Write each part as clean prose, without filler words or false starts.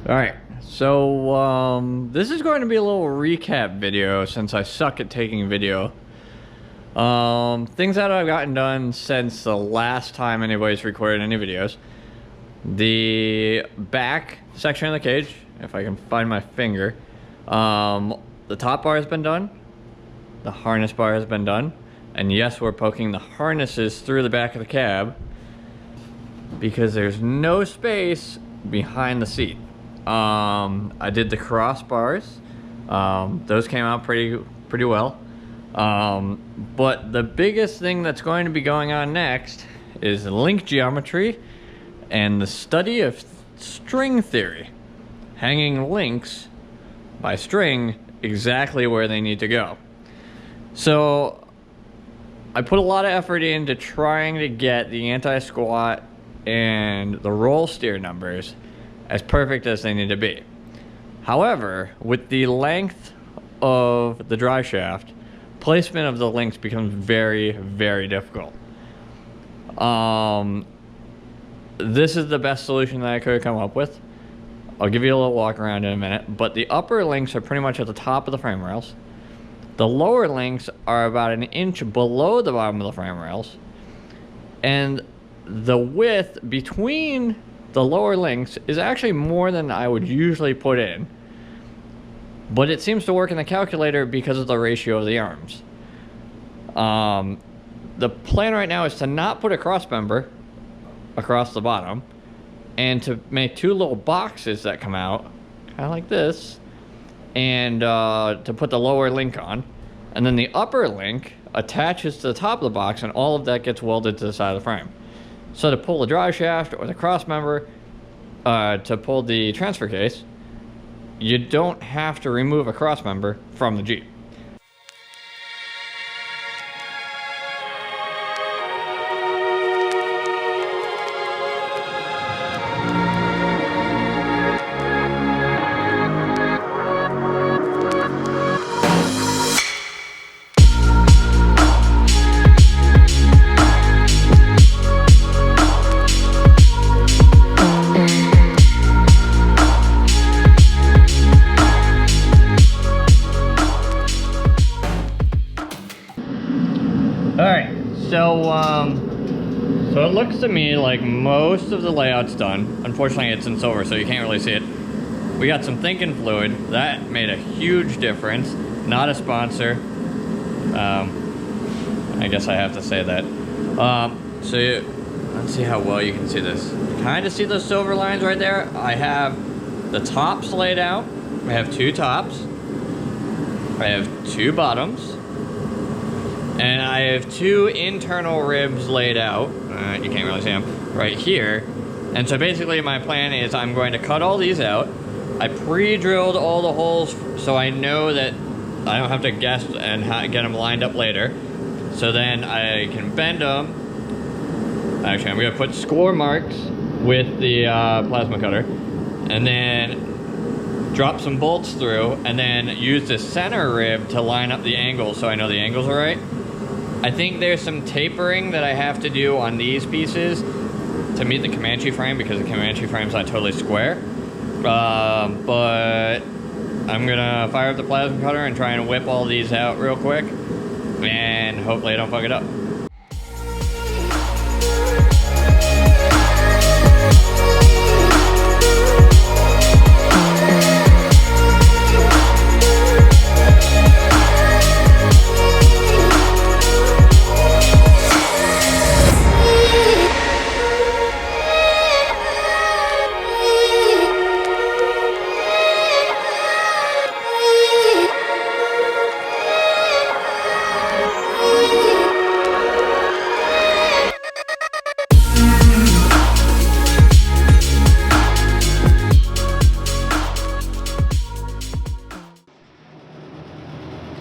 Alright, so this is going to be a little recap video since I suck at taking video. Things that I've gotten done since the last time anybody's recorded any videos. The back section of the cage, if I can find my finger. The top bar has been done. The harness bar has been done. And yes, we're poking the harnesses through the back of the cab because there's no space behind the seat. I did the crossbars. Those came out pretty well. But the biggest thing that's going to be going on next is link geometry and the study of string theory. Hanging links by string exactly where they need to go. So I put a lot of effort into trying to get the anti-squat and the roll steer numbers as perfect as they need to be. However, with the length of the drive shaft, placement of the links becomes very, very difficult. This is the best solution that I could have come up with. I'll give you a little walk around in a minute, but the upper links are pretty much at the top of the frame rails. The lower links are about an inch below the bottom of the frame rails. And the width between the lower links is actually more than I would usually put in. But it seems to work in the calculator because of the ratio of the arms. The plan right now is to not put a cross member across the bottom and to make two little boxes that come out, kind of like this, and to put the lower link on. And then the upper link attaches to the top of the box, and all of that gets welded to the side of the frame. So to pull the drive shaft or the cross member, to pull the transfer case, you don't have to remove a cross member from the Jeep. So it looks to me like most of the layout's done. Unfortunately, it's in silver, so you can't really see it. We got some thinking fluid. That made a huge difference. Not a sponsor. I guess I have to say that. Let's see how well you can see this. Kind of see those silver lines right there? I have the tops laid out. I have two tops. I have two bottoms. And I have two internal ribs laid out. You can't really see them right here. And so basically my plan is I'm going to cut all these out. I pre-drilled all the holes so I know that I don't have to guess and get them lined up later. So then I can bend them. Actually, I'm going to put score marks with the plasma cutter. And then drop some bolts through. And then use the center rib to line up the angles so I know the angles are right. I think there's some tapering that I have to do on these pieces to meet the Comanche frame because the Comanche frame's not totally square. But I'm gonna fire up the plasma cutter and try and whip all these out real quick, and hopefully I don't fuck it up.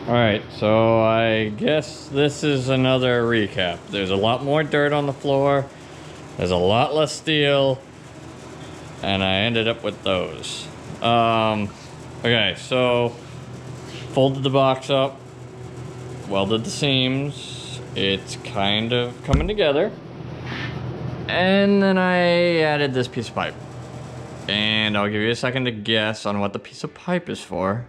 Alright, so I guess this is another recap. There's a lot more dirt on the floor, there's a lot less steel, and I ended up with those. Okay, so folded the box up, welded the seams, it's kind of coming together, and then I added this piece of pipe. And I'll give you a second to guess on what the piece of pipe is for.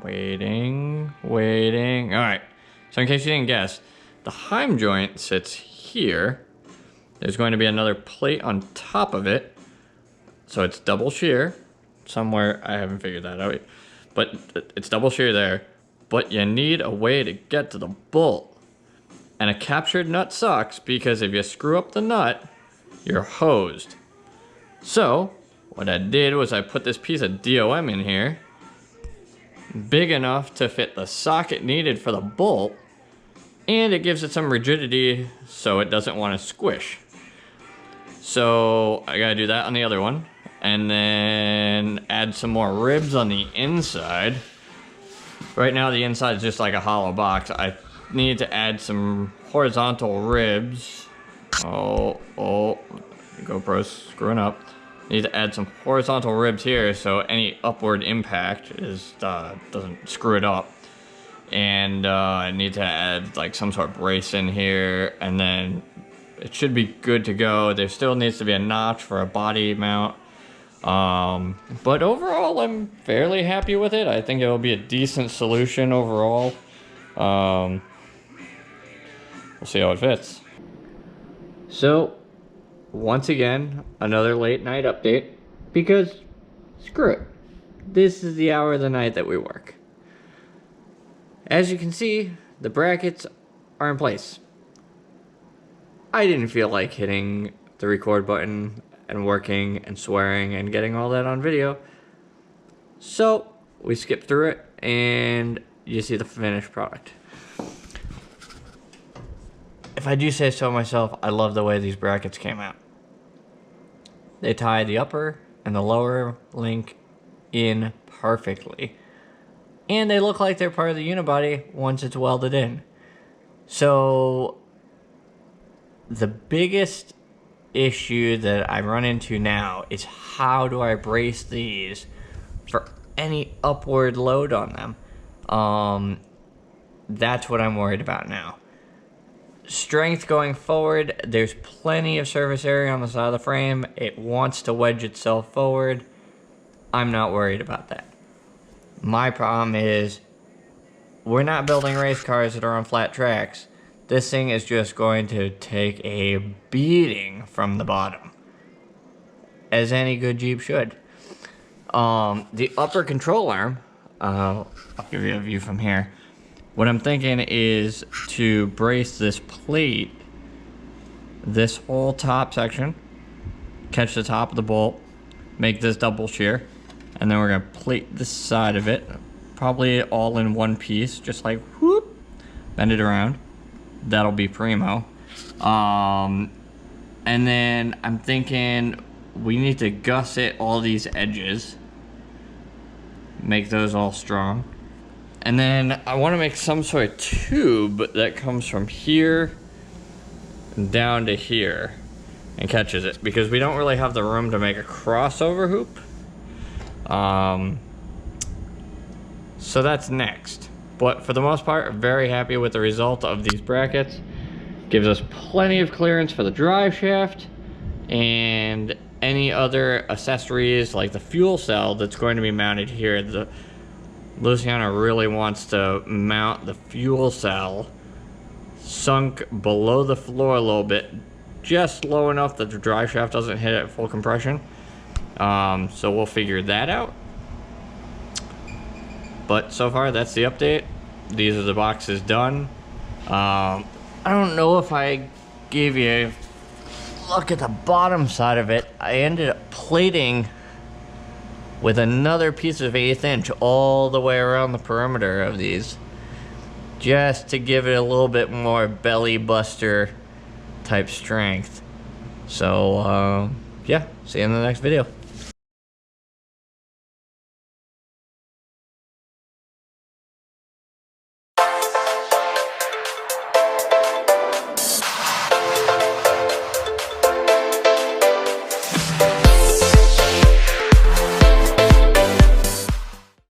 Waiting. All right. So in case you didn't guess, the heim joint sits here. There's going to be another plate on top of it. So it's double shear. Somewhere, I haven't figured that out. But it's double shear there. But you need a way to get to the bolt. And a captured nut sucks because if you screw up the nut, you're hosed. So, what I did was I put this piece of DOM in here, big enough to fit the socket needed for the bolt, and it gives it some rigidity so it doesn't want to squish. So, I gotta do that on the other one, and then add some more ribs on the inside. Right now the inside is just like a hollow box. I need to add some horizontal ribs. Oh, GoPro's screwing up. Need to add some horizontal ribs here so any upward impact doesn't screw it up. And I need to add like some sort of brace in here, and then it should be good to go. There still needs to be a notch for a body mount. But overall, I'm fairly happy with it. I think it will be a decent solution overall. We'll see how it fits. So, once again, another late night update, because screw it. This is the hour of the night that we work. As you can see, the brackets are in place. I didn't feel like hitting the record button and working and swearing and getting all that on video. So, we skipped through it and you see the finished product. If I do say so myself, I love the way these brackets came out. They tie the upper and the lower link in perfectly. And they look like they're part of the unibody once it's welded in. So, the biggest issue that I run into now is how do I brace these for any upward load on them? That's what I'm worried about now. Strength going forward, there's plenty of surface area on the side of the frame. It wants to wedge itself forward. I'm not worried about that. My problem is we're not building race cars that are on flat tracks. This thing is just going to take a beating from the bottom, as any good Jeep should. The upper control arm, I'll give you a view from here. What I'm thinking is to brace this plate, this whole top section, catch the top of the bolt, make this double shear, and then we're gonna plate this side of it, probably all in one piece, just like whoop, bend it around. That'll be primo. And then I'm thinking we need to gusset all these edges, make those all strong. And then I want to make some sort of tube that comes from here down to here and catches it, because we don't really have the room to make a crossover hoop. So that's next. But for the most part, very happy with the result of these brackets. Gives us plenty of clearance for the drive shaft and any other accessories like the fuel cell that's going to be mounted here. Luciano really wants to mount the fuel cell sunk below the floor a little bit, just low enough that the drive shaft doesn't hit at full compression. So we'll figure that out. But so far, that's the update. These are the boxes done. I don't know if I gave you a look at the bottom side of it. I ended up plating with another piece of 1/8 inch all the way around the perimeter of these, just to give it a little bit more belly buster type strength. So yeah, see you in the next video.